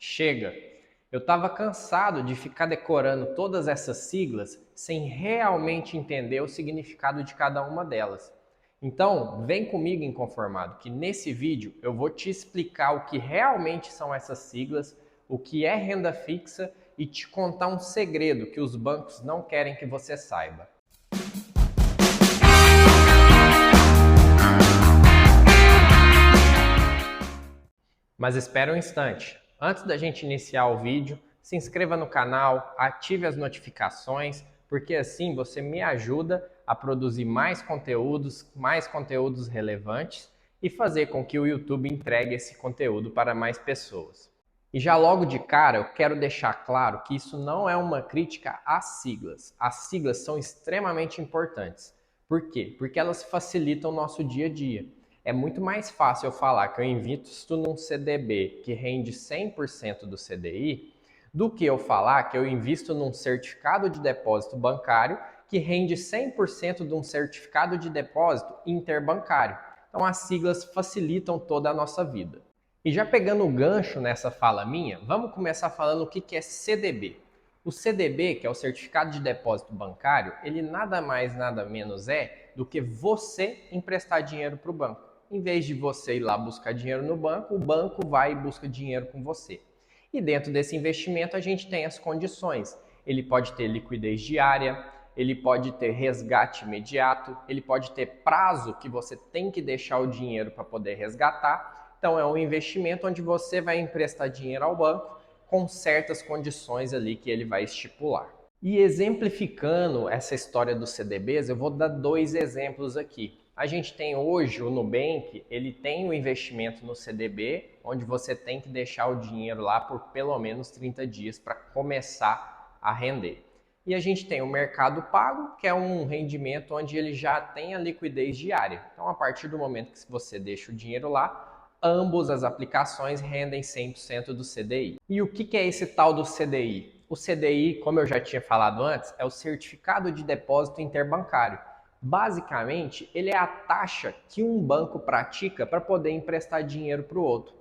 Chega! Eu estava cansado de ficar decorando todas essas siglas sem realmente entender o significado de cada uma delas. Então, vem comigo, inconformado, que nesse vídeo eu vou te explicar o que realmente são essas siglas, o que é renda fixa e te contar um segredo que os bancos não querem que você saiba. Mas espera um instante. Antes da gente iniciar o vídeo, se inscreva no canal, ative as notificações, porque assim você me ajuda a produzir mais conteúdos relevantes e fazer com que o YouTube entregue esse conteúdo para mais pessoas. E já logo de cara eu quero deixar claro que isso não é uma crítica às siglas. As siglas são extremamente importantes. Por quê? Porque elas facilitam o nosso dia a dia. É muito mais fácil eu falar que eu invisto num CDB que rende 100% do CDI do que eu falar que eu invisto num certificado de depósito bancário que rende 100% de um certificado de depósito interbancário. Então as siglas facilitam toda a nossa vida. E já pegando o gancho nessa fala minha, vamos começar falando o que é CDB. O CDB, que é o Certificado de Depósito Bancário, ele nada mais, nada menos é do que você emprestar dinheiro para o banco. Em vez de você ir lá buscar dinheiro no banco, o banco vai e busca dinheiro com você. E dentro desse investimento a gente tem as condições. Ele pode ter liquidez diária, ele pode ter resgate imediato, ele pode ter prazo que você tem que deixar o dinheiro para poder resgatar. Então é um investimento onde você vai emprestar dinheiro ao banco com certas condições ali que ele vai estipular. E exemplificando essa história dos CDBs, eu vou dar dois exemplos aqui. A gente tem hoje o Nubank, ele tem um investimento no CDB, onde você tem que deixar o dinheiro lá por pelo menos 30 dias para começar a render. E a gente tem o Mercado Pago, que é um rendimento onde ele já tem a liquidez diária. Então, a partir do momento que você deixa o dinheiro lá, ambas as aplicações rendem 100% do CDI. E o que é esse tal do CDI? O CDI, como eu já tinha falado antes, é o Certificado de Depósito Interbancário. Basicamente, ele é a taxa que um banco pratica para poder emprestar dinheiro para o outro.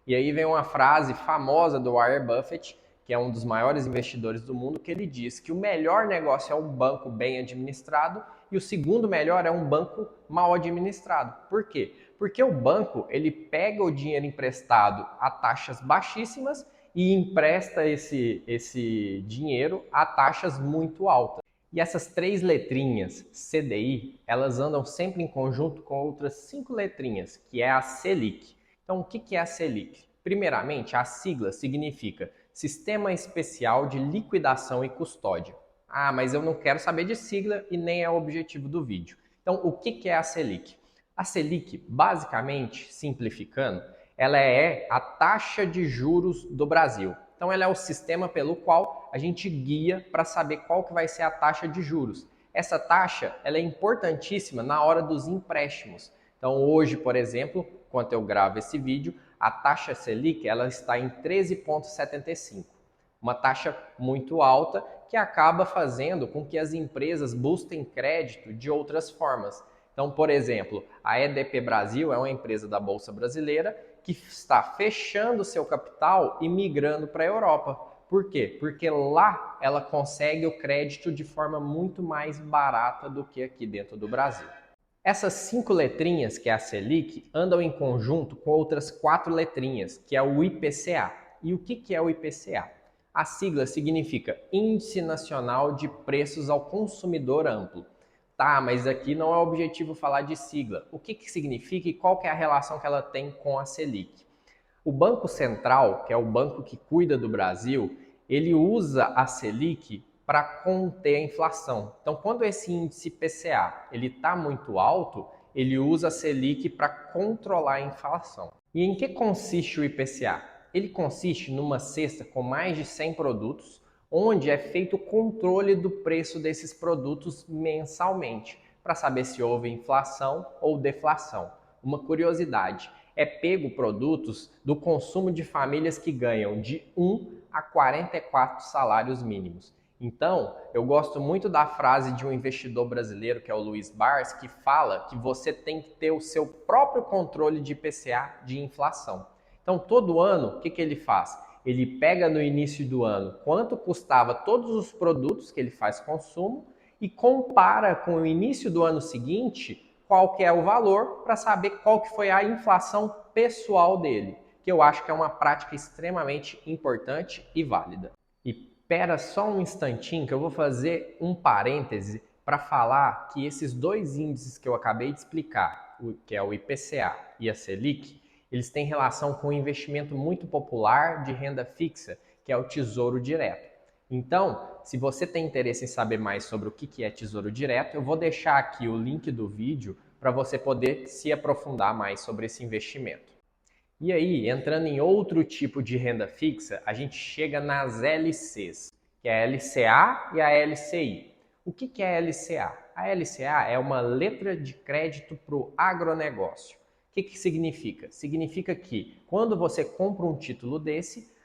E aí vem uma frase famosa do Warren Buffett, que é um dos maiores investidores do mundo, que ele diz que o melhor negócio é um banco bem administrado e o segundo melhor é um banco mal administrado. Por quê? Porque o banco ele pega o dinheiro emprestado a taxas baixíssimas e empresta esse dinheiro a taxas muito altas. E essas três letrinhas, CDI, elas andam sempre em conjunto com outras 5 letrinhas, que é a Selic. Então, o que é a Selic? Primeiramente, a sigla significa Sistema Especial de Liquidação e Custódia. Ah, mas eu não quero saber de sigla e nem é o objetivo do vídeo. Então, o que é a Selic? A Selic, basicamente, simplificando, ela é a taxa de juros do Brasil. Então, ela é o sistema pelo qual a gente guia para saber qual que vai ser a taxa de juros. Essa taxa ela é importantíssima na hora dos empréstimos. Então, hoje, por exemplo, enquanto eu gravo esse vídeo, a taxa Selic ela está em 13,75. Uma taxa muito alta que acaba fazendo com que as empresas busquem crédito de outras formas. Então, por exemplo, a EDP Brasil é uma empresa da Bolsa Brasileira que está fechando seu capital e migrando para a Europa. Por quê? Porque lá ela consegue o crédito de forma muito mais barata do que aqui dentro do Brasil. Essas 5 letrinhas, que é a Selic, andam em conjunto com outras 4 letrinhas, que é o IPCA. E o que é o IPCA? A sigla significa Índice Nacional de Preços ao Consumidor Amplo. Tá, mas aqui não é o objetivo falar de sigla. O que significa e qual que é a relação que ela tem com a Selic? O Banco Central, que é o banco que cuida do Brasil, ele usa a Selic para conter a inflação. Então, quando esse índice IPCA está muito alto, ele usa a Selic para controlar a inflação. E em que consiste o IPCA? Ele consiste numa cesta com mais de 100 produtos, onde é feito o controle do preço desses produtos mensalmente, para saber se houve inflação ou deflação. Uma curiosidade, é pego produtos do consumo de famílias que ganham de 1 a 44 salários mínimos. Então, eu gosto muito da frase de um investidor brasileiro, que é o Luiz Bars, que fala que você tem que ter o seu próprio controle de IPCA de inflação. Então, todo ano, o que ele faz? ele pega no início do ano quanto custava todos os produtos que ele faz consumo e compara com o início do ano seguinte qual que é o valor para saber qual que foi a inflação pessoal dele, que eu acho que é uma prática extremamente importante e válida. E espera só um instantinho que eu vou fazer um parêntese para falar que esses dois índices que eu acabei de explicar, que é o IPCA e a Selic, eles têm relação com um investimento muito popular de renda fixa, que é o Tesouro Direto. Então, se você tem interesse em saber mais sobre o que é Tesouro Direto, eu vou deixar aqui o link do vídeo para você poder se aprofundar mais sobre esse investimento. E aí, entrando em outro tipo de renda fixa, a gente chega nas LCs, que é a LCA e a LCI. O que é a LCA? A LCA é uma letra de crédito para o agronegócio. O que significa? Significa que quando você compra um título desse,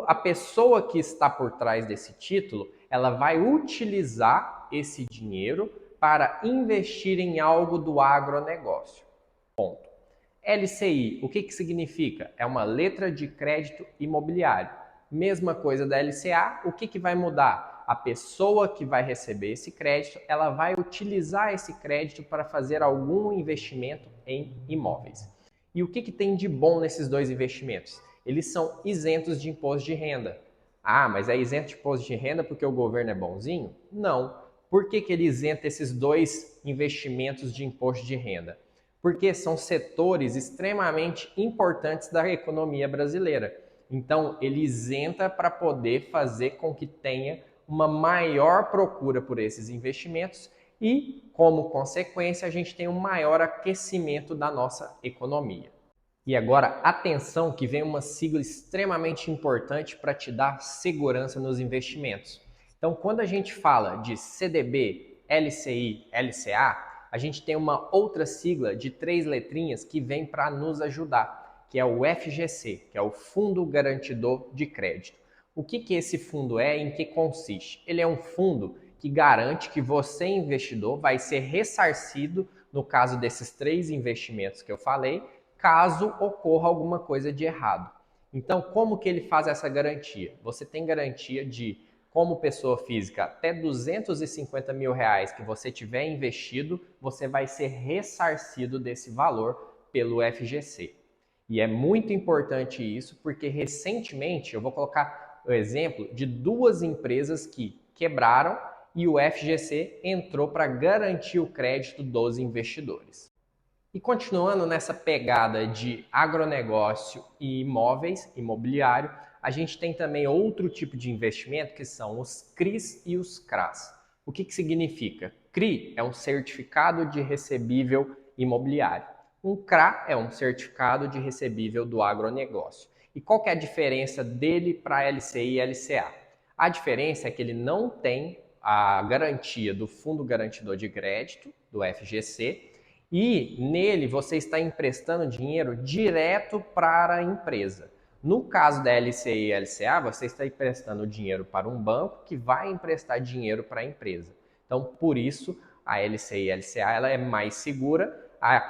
a pessoa que está por trás desse título, ela vai utilizar esse dinheiro para investir em algo do agronegócio. Ponto. LCI, o que significa? É uma letra de crédito imobiliário. Mesma coisa da LCA, o que vai mudar? A pessoa que vai receber esse crédito, ela vai utilizar esse crédito para fazer algum investimento em imóveis. E o que tem de bom nesses dois investimentos? Eles são isentos de imposto de renda. Ah, mas é isento de imposto de renda porque o governo é bonzinho? Não. Por que ele isenta esses dois investimentos de imposto de renda? Porque são setores extremamente importantes da economia brasileira. Então, ele isenta para poder fazer com que tenha uma maior procura por esses investimentos e, como consequência, a gente tem um maior aquecimento da nossa economia. E agora, atenção que vem uma sigla extremamente importante para te dar segurança nos investimentos. Então, quando a gente fala de CDB, LCI, LCA, a gente tem uma outra sigla de 3 letrinhas que vem para nos ajudar, que é o FGC, que é o Fundo Garantidor de Crédito. O que esse fundo é e em que consiste? Ele é um fundo que garante que você, investidor, vai ser ressarcido, no caso desses 3 investimentos que eu falei, caso ocorra alguma coisa de errado. Então, como que ele faz essa garantia? Você tem garantia de, como pessoa física, até R$250 mil que você tiver investido, você vai ser ressarcido desse valor pelo FGC. E é muito importante isso, porque recentemente, eu vou colocar o exemplo de 2 empresas que quebraram e o FGC entrou para garantir o crédito dos investidores. E continuando nessa pegada de agronegócio e imóveis, imobiliário, a gente tem também outro tipo de investimento que são os CRIs e os CRAs. O que significa? CRI é um certificado de recebível imobiliário. Um CRA é um certificado de recebível do agronegócio. E qual que é a diferença dele para LCI e LCA? A diferença é que ele não tem a garantia do Fundo Garantidor de Crédito, do FGC, e nele você está emprestando dinheiro direto para a empresa. No caso da LCI e LCA, você está emprestando dinheiro para um banco que vai emprestar dinheiro para a empresa. Então, por isso, a LCI e a LCA ela é mais segura.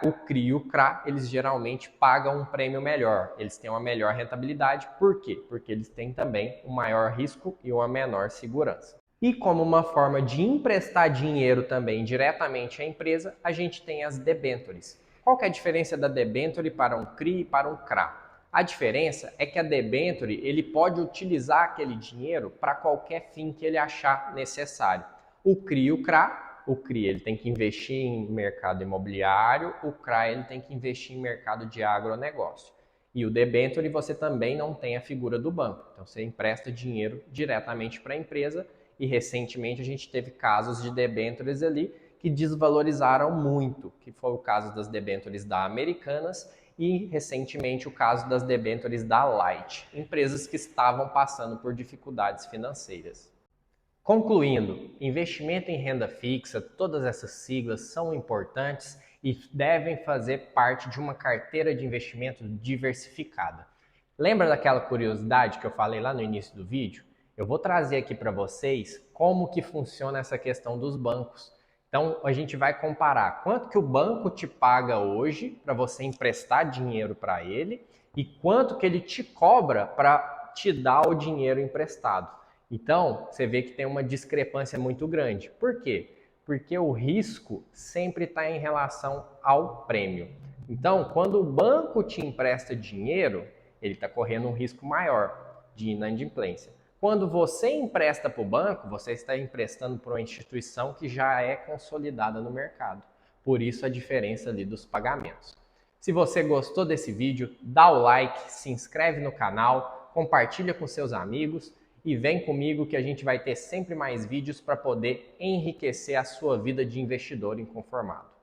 O CRI e o CRA, eles geralmente pagam um prêmio melhor. Eles têm uma melhor rentabilidade. Por quê? Porque eles têm também um maior risco e uma menor segurança. E como uma forma de emprestar dinheiro também diretamente à empresa, a gente tem as debêntures. Qual que é a diferença da debênture para um CRI e para um CRA? A diferença é que a debênture ele pode utilizar aquele dinheiro para qualquer fim que ele achar necessário. O CRI e o CRI ele tem que investir em mercado imobiliário, o CRA ele tem que investir em mercado de agronegócio. E o debênture você também não tem a figura do banco. Então você empresta dinheiro diretamente para a empresa. E recentemente a gente teve casos de debêntures ali que desvalorizaram muito, que foi o caso das debêntures da Americanas e recentemente o caso das debêntures da Light, empresas que estavam passando por dificuldades financeiras. Concluindo, investimento em renda fixa, todas essas siglas são importantes e devem fazer parte de uma carteira de investimento diversificada. Lembra daquela curiosidade que eu falei lá no início do vídeo? Eu vou trazer aqui para vocês como que funciona essa questão dos bancos. Então, a gente vai comparar quanto que o banco te paga hoje para você emprestar dinheiro para ele e quanto que ele te cobra para te dar o dinheiro emprestado. Então, você vê que tem uma discrepância muito grande. Por quê? Porque o risco sempre está em relação ao prêmio. Então, quando o banco te empresta dinheiro, ele está correndo um risco maior de inadimplência. Quando você empresta para o banco, você está emprestando para uma instituição que já é consolidada no mercado. Por isso a diferença ali dos pagamentos. Se você gostou desse vídeo, dá o like, se inscreve no canal, compartilha com seus amigos e vem comigo que a gente vai ter sempre mais vídeos para poder enriquecer a sua vida de investidor inconformado.